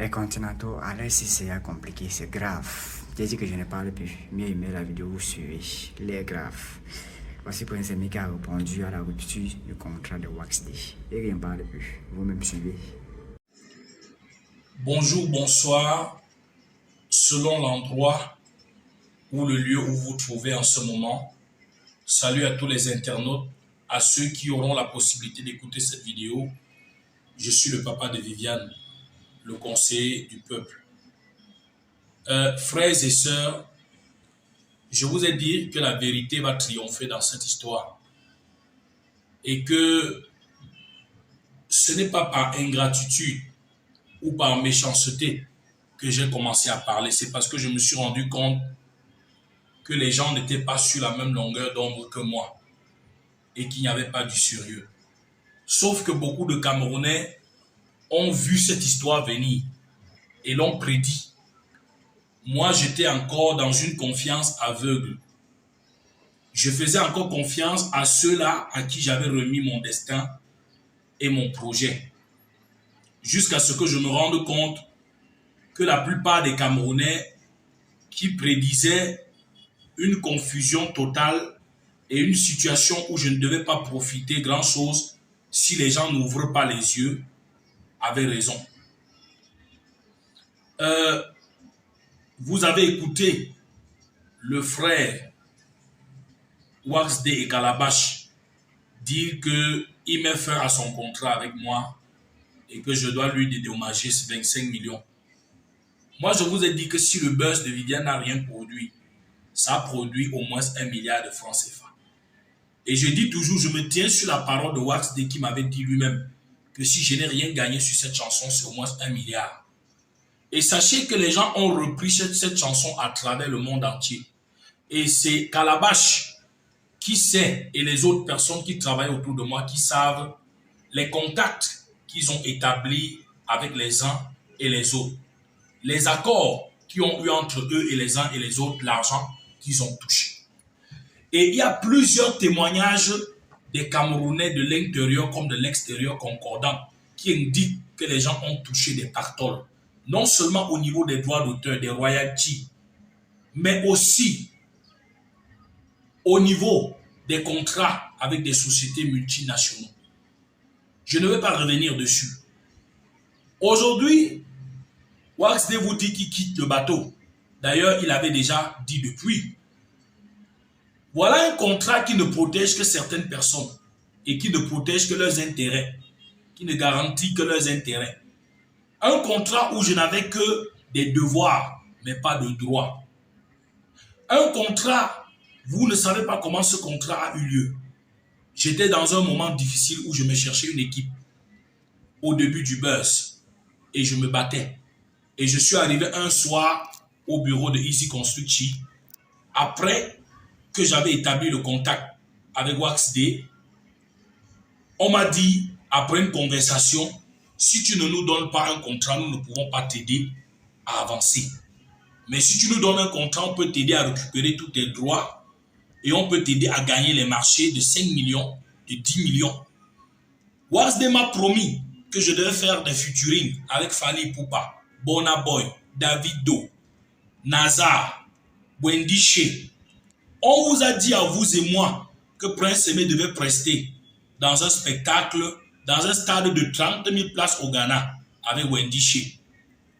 Les continentaux, alors si c'est compliqué, c'est grave. J'ai dit que je ne parle plus. Mieux aimer la vidéo, vous suivez. Les graves. Voici Prince Aimé qui a répondu à la rupture du contrat de WaxD. Et rien ne parle plus. Vous-même suivez. Bonjour, bonsoir, selon l'endroit ou le lieu où vous trouvez en ce moment. Salut à tous les internautes, à ceux qui auront la possibilité d'écouter cette vidéo. Je suis le papa de Viviane, le conseiller du peuple. Frères et sœurs, je vous ai dit que la vérité va triompher dans cette histoire. Et que ce n'est pas par ingratitude ou par méchanceté que j'ai commencé à parler. C'est parce que je me suis rendu compte que les gens n'étaient pas sur la même longueur d'ombre que moi et qu'il n'y avait pas du sérieux. Sauf que beaucoup de Camerounais ont vu cette histoire venir et l'ont prédit. Moi, j'étais encore dans une confiance aveugle. Je faisais encore confiance à ceux-là à qui j'avais remis mon destin et mon projet. Jusqu'à ce que je me rende compte que la plupart des Camerounais qui prédisaient une confusion totale et une situation où je ne devais pas profiter grand-chose si les gens n'ouvrent pas les yeux, avaient raison. Vous avez écouté le frère WaxD et Calabash dire qu'il met fin à son contrat avec moi et que je dois lui dédommager 25 millions. Moi, je vous ai dit que si le buzz de Viviane n'a rien produit, ça a produit au moins 1 milliard de francs CFA. Et je dis toujours, je me tiens sur la parole de WaxD qui m'avait dit lui-même que si je n'ai rien gagné sur cette chanson, c'est au moins 1 milliard. Et sachez que les gens ont repris cette chanson à travers le monde entier. Et c'est Calabash qui sait, et les autres personnes qui travaillent autour de moi qui savent les contacts qu'ils ont établis avec les uns et les autres. Les accords qu'ils ont eu entre eux et les uns et les autres, l'argent qu'ils ont touché. Et il y a plusieurs témoignages des Camerounais de l'intérieur comme de l'extérieur concordants qui indiquent que les gens ont touché des pactoles. Non seulement au niveau des droits d'auteur, des royalties, mais aussi au niveau des contrats avec des sociétés multinationales. Je ne vais pas revenir dessus. Aujourd'hui, WaxD vous dit qu'il quitte le bateau. D'ailleurs, il avait déjà dit depuis. Voilà un contrat qui ne protège que certaines personnes et qui ne protège que leurs intérêts, qui ne garantit que leurs intérêts. Un contrat où je n'avais que des devoirs, mais pas de droits. Un contrat, vous ne savez pas comment ce contrat a eu lieu. J'étais dans un moment difficile où je me cherchais une équipe au début du buzz et je me battais. Et je suis arrivé un soir au bureau de Easy Construction après que j'avais établi le contact avec WaxD. On m'a dit, après une conversation, si tu ne nous donnes pas un contrat, nous ne pouvons pas t'aider à avancer. Mais si tu nous donnes un contrat, on peut t'aider à récupérer tous tes droits et on peut t'aider à gagner les marchés de 5 millions, de 10 millions. WaxD m'a promis que je devais faire des featuring avec Fally Ipupa, Burna Boy, Davido, Nazar, Wendy Shea. On vous a dit à vous et moi que Prince Aimé devait prester dans un spectacle, dans un stade de 30 000 places au Ghana avec Wendy Shea.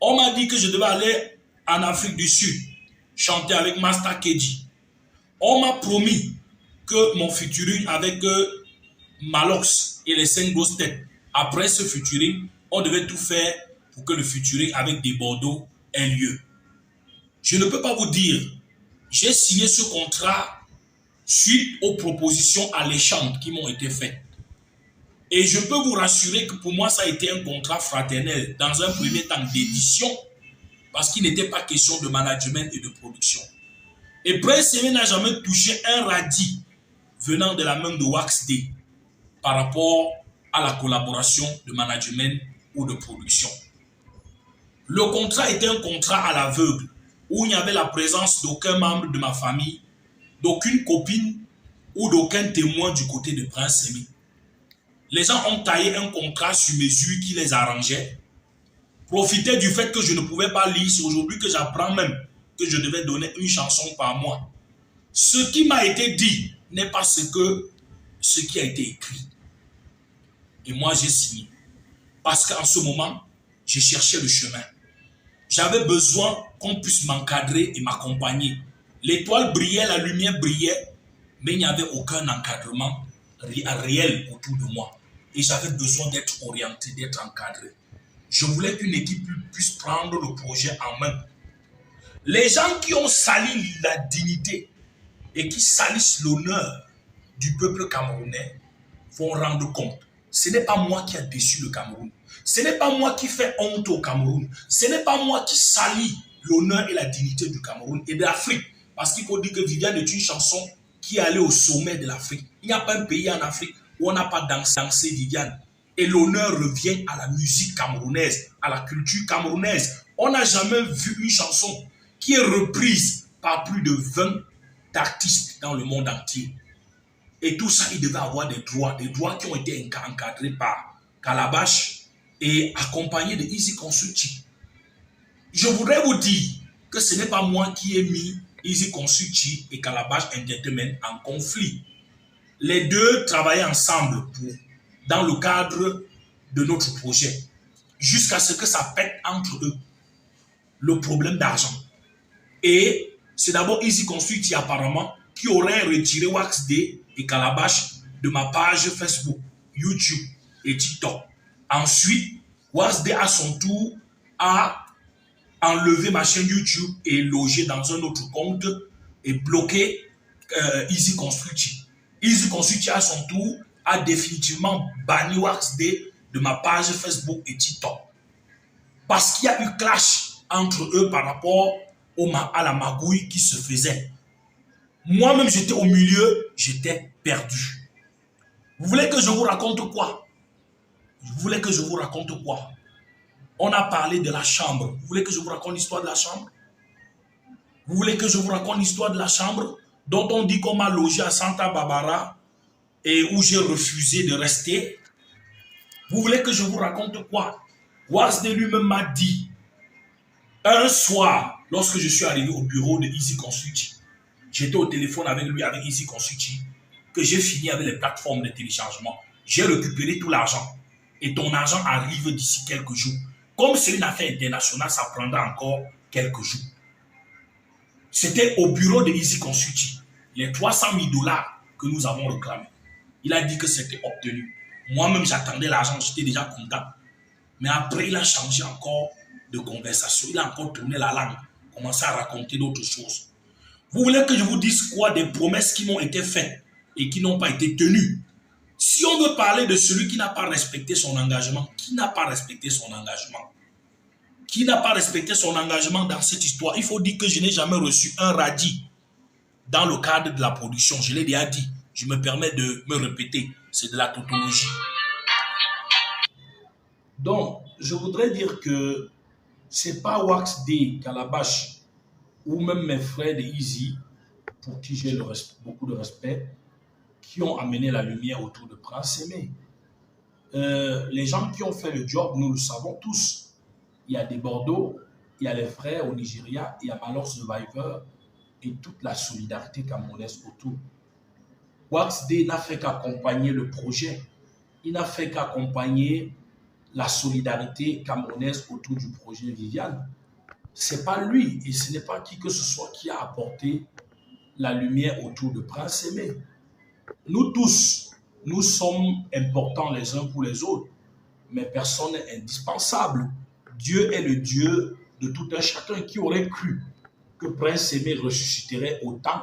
On m'a dit que je devais aller en Afrique du Sud, chanter avec Master KG. On m'a promis que mon featuring avec Malox et les 5 grosses têtes, après ce featuring, on devait tout faire pour que le featuring avec des Bordeaux ait lieu. Je ne peux pas vous dire, j'ai signé ce contrat suite aux propositions alléchantes qui m'ont été faites. Et je peux vous rassurer que pour moi, ça a été un contrat fraternel, dans un premier temps d'édition, parce qu'il n'était pas question de management et de production. Et Prince Aimé n'a jamais touché un radis venant de la main de WaxD par rapport à la collaboration de management ou de production. Le contrat était un contrat à l'aveugle, où il n'y avait la présence d'aucun membre de ma famille, d'aucune copine ou d'aucun témoin du côté de Prince Aimé. Les gens ont taillé un contrat sur mesure qui les arrangeait profiter du fait que je ne pouvais pas lire. C'est aujourd'hui que j'apprends même que je devais donner une chanson par mois. Ce qui m'a été dit n'est pas ce qui a été écrit. Et moi, j'ai signé. Parce qu'en ce moment, je cherchais le chemin. J'avais besoin qu'on puisse m'encadrer et m'accompagner. L'étoile brillait, la lumière brillait, mais il n'y avait aucun encadrement réel autour de moi. Et j'avais besoin d'être orienté, d'être encadré. Je voulais qu'une équipe puisse prendre le projet en main. Les gens qui ont sali la dignité et qui salissent l'honneur du peuple camerounais vont rendre compte. Ce n'est pas moi qui a déçu le Cameroun. Ce n'est pas moi qui fais honte au Cameroun. Ce n'est pas moi qui salit l'honneur et la dignité du Cameroun et de l'Afrique. Parce qu'il faut dire que Viviane est une chanson qui est allée au sommet de l'Afrique. Il n'y a pas un pays en Afrique où on n'a pas dansé Viviane. Et l'honneur revient à la musique camerounaise, à la culture camerounaise. On n'a jamais vu une chanson qui est reprise par plus de 20 artistes dans le monde entier. Et tout ça, il devait avoir des droits qui ont été encadrés par Calabash et accompagnés de Easy Consulting. Je voudrais vous dire que ce n'est pas moi qui ai mis Easy Consulting et Calabash Entertainment en conflit. Les deux travaillaient ensemble dans le cadre de notre projet, jusqu'à ce que ça pète entre eux. Le problème d'argent. Et c'est d'abord Easy Consulting apparemment qui aurait retiré Wax Day et Calabash de ma page Facebook, YouTube et TikTok. Ensuite, Wax Day à son tour a enlevé ma chaîne YouTube et logé dans un autre compte et bloqué Easy Consulting. Easy Consulting à son tour a définitivement banni Wax Day de ma page Facebook et TikTok. Parce qu'il y a eu clash entre eux par rapport à la magouille qui se faisait. Moi-même, j'étais au milieu, j'étais perdu. Vous voulez que je vous raconte quoi? On a parlé de la chambre. Vous voulez que je vous raconte l'histoire de la chambre? Vous voulez que je vous raconte l'histoire de la chambre dont on dit qu'on m'a logé à Santa Barbara et où j'ai refusé de rester? Vous voulez que je vous raconte quoi? Wax Day lui-même m'a dit, un soir, lorsque je suis arrivé au bureau de Easy Consulting, j'étais au téléphone avec lui, avec Easy Consulting, que j'ai fini avec les plateformes de téléchargement. J'ai récupéré tout l'argent. Et ton argent arrive d'ici quelques jours. Comme c'est une affaire internationale, ça prendra encore quelques jours. C'était au bureau de Easy Consulting. Les 300 000 $ que nous avons réclamés. Il a dit que c'était obtenu. Moi-même, j'attendais l'argent, j'étais déjà content. Mais après, il a changé encore de conversation. Il a encore tourné la langue, commencé à raconter d'autres choses. Vous voulez que je vous dise quoi? Des promesses qui m'ont été faites et qui n'ont pas été tenues. Si on veut parler de celui qui n'a pas respecté son engagement, qui n'a pas respecté son engagement? Qui n'a pas respecté son engagement dans cette histoire? Il faut dire que je n'ai jamais reçu un radis dans le cadre de la production. Je l'ai déjà dit. Je me permets de me répéter. C'est de la tautologie. Donc, je voudrais dire que c'est pas Wax Day, Calabash ou même mes frères de Easy, pour qui j'ai beaucoup de respect, qui ont amené la lumière autour de Prince Aimé. Les gens qui ont fait le job, nous le savons tous. Il y a des Bordeaux, il y a les frères au Nigeria, il y a Malheur Survivor et toute la solidarité camerounaise autour. Wax Day n'a fait qu'accompagner le projet. Il n'a fait qu'accompagner la solidarité camerounaise autour du projet Viviane. Ce n'est pas lui et ce n'est pas qui que ce soit qui a apporté la lumière autour de Prince Aimé. Nous tous, nous sommes importants les uns pour les autres, mais personne n'est indispensable. Dieu est le Dieu de tout un chacun. Qui aurait cru que Prince Aimé ressusciterait autant,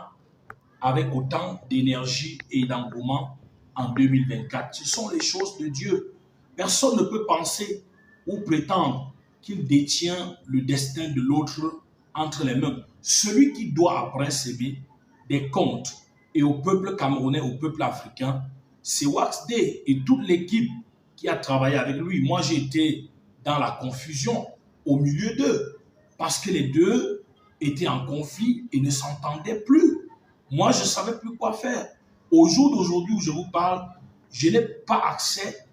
avec autant d'énergie et d'engouement en 2024? Ce sont les choses de Dieu. Personne ne peut penser ou prétendre qu'il détient le destin de l'autre entre les mains. Celui qui doit à Prince Aimé des comptes et au peuple camerounais, au peuple africain, c'est Wax Day et toute l'équipe qui a travaillé avec lui. Moi, j'ai été dans la confusion au milieu d'eux parce que les deux étaient en conflit et ne s'entendaient plus. Moi, je ne savais plus quoi faire. Au jour d'aujourd'hui où je vous parle, je n'ai pas accès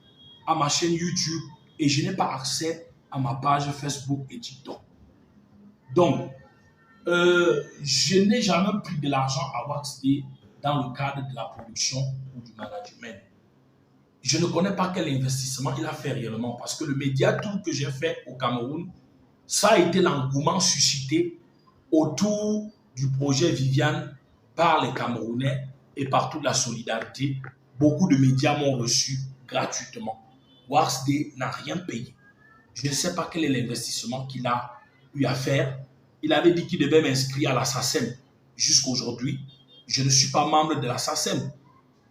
à ma chaîne YouTube et je n'ai pas accès à ma page Facebook et TikTok. Donc, je n'ai jamais pris de l'argent à WaxD dans le cadre de la production ou du management. Je ne connais pas quel investissement il a fait réellement parce que le média tour que j'ai fait au Cameroun, ça a été l'engouement suscité autour du projet Viviane par les Camerounais et par toute la solidarité. Beaucoup de médias m'ont reçu gratuitement. WaxD n'a rien payé. Je ne sais pas quel est l'investissement qu'il a eu à faire. Il avait dit qu'il devait m'inscrire à la SACEM. Jusqu'aujourd'hui, je ne suis pas membre de la SACEM.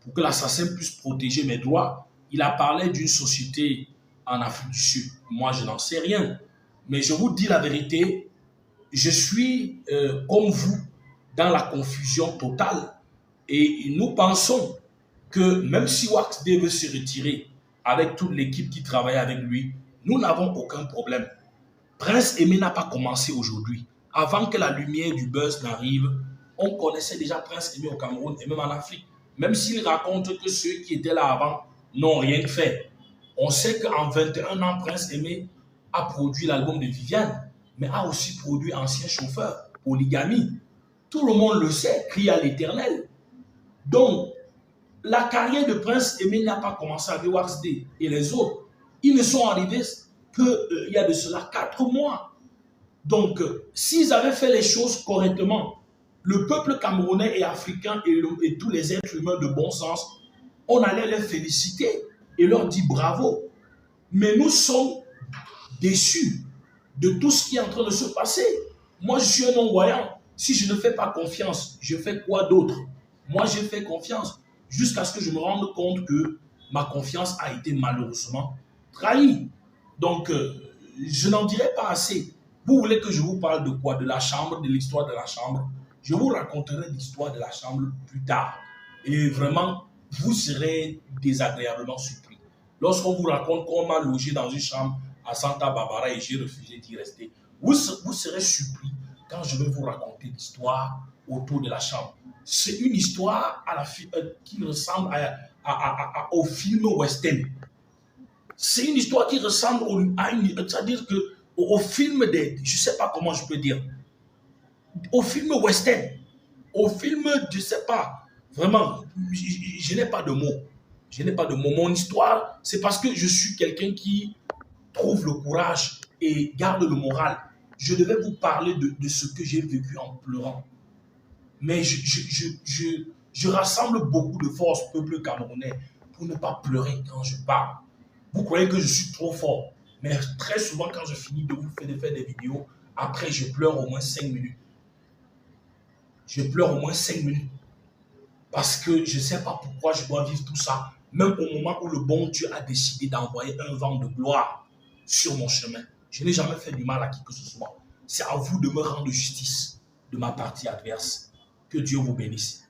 Pour que la SACEM puisse protéger mes droits, il a parlé d'une société en Afrique du Sud. Moi, je n'en sais rien. Mais je vous dis la vérité, je suis comme vous dans la confusion totale. Et nous pensons que même si WaxD veut se retirer avec toute l'équipe qui travaille avec lui, nous n'avons aucun problème. Prince Aimé n'a pas commencé aujourd'hui. Avant que la lumière du buzz n'arrive, on connaissait déjà Prince Aimé au Cameroun et même en Afrique. Même s'il raconte que ceux qui étaient là avant n'ont rien fait. On sait qu'en 21 ans, Prince Aimé a produit l'album de Viviane, mais a aussi produit Ancien Chauffeur, Polygamie. Tout le monde le sait, Crie à l'Éternel. Donc, la carrière de Prince Aimé n'a pas commencé avec WaxD et les autres. Ils ne sont arrivés qu'il y a de cela 4 mois. Donc, s'ils avaient fait les choses correctement, le peuple camerounais et africain et tous les êtres humains de bon sens, on allait les féliciter et leur dire bravo. Mais nous sommes déçus de tout ce qui est en train de se passer. Moi, je suis un non-voyant. Si je ne fais pas confiance, je fais quoi d'autre? Moi, j'ai fait confiance jusqu'à ce que je me rende compte que ma confiance a été malheureusement trahie. Donc, je n'en dirai pas assez. Vous voulez que je vous parle de quoi? De la chambre, de l'histoire de la chambre? Je vous raconterai l'histoire de la chambre plus tard. Et vraiment, vous serez désagréablement surpris. Lorsqu'on vous raconte qu'on m'a logé dans une chambre à Santa Barbara et j'ai refusé d'y rester, vous serez surpris quand je vais vous raconter l'histoire autour de la chambre. C'est une histoire qui ressemble au film western. C'est une histoire qui ressemble c'est-à-dire que au film des, je ne sais pas comment je peux dire, au film western, au film, je ne sais pas, vraiment, je n'ai pas de mots. Je n'ai pas de mots. Mon histoire, c'est parce que je suis quelqu'un qui trouve le courage et garde le moral. Je devais vous parler de ce que j'ai vécu en pleurant. Mais je rassemble beaucoup de force, peuple camerounais, pour ne pas pleurer quand je parle. Vous croyez que je suis trop fort, mais très souvent, quand je finis de vous faire des vidéos, après, je pleure au moins 5 minutes. Je pleure au moins 5 minutes. Parce que je ne sais pas pourquoi je dois vivre tout ça, même au moment où le bon Dieu a décidé d'envoyer un vent de gloire sur mon chemin. Je n'ai jamais fait du mal à qui que ce soit. C'est à vous de me rendre justice de ma partie adverse. Que Dieu vous bénisse.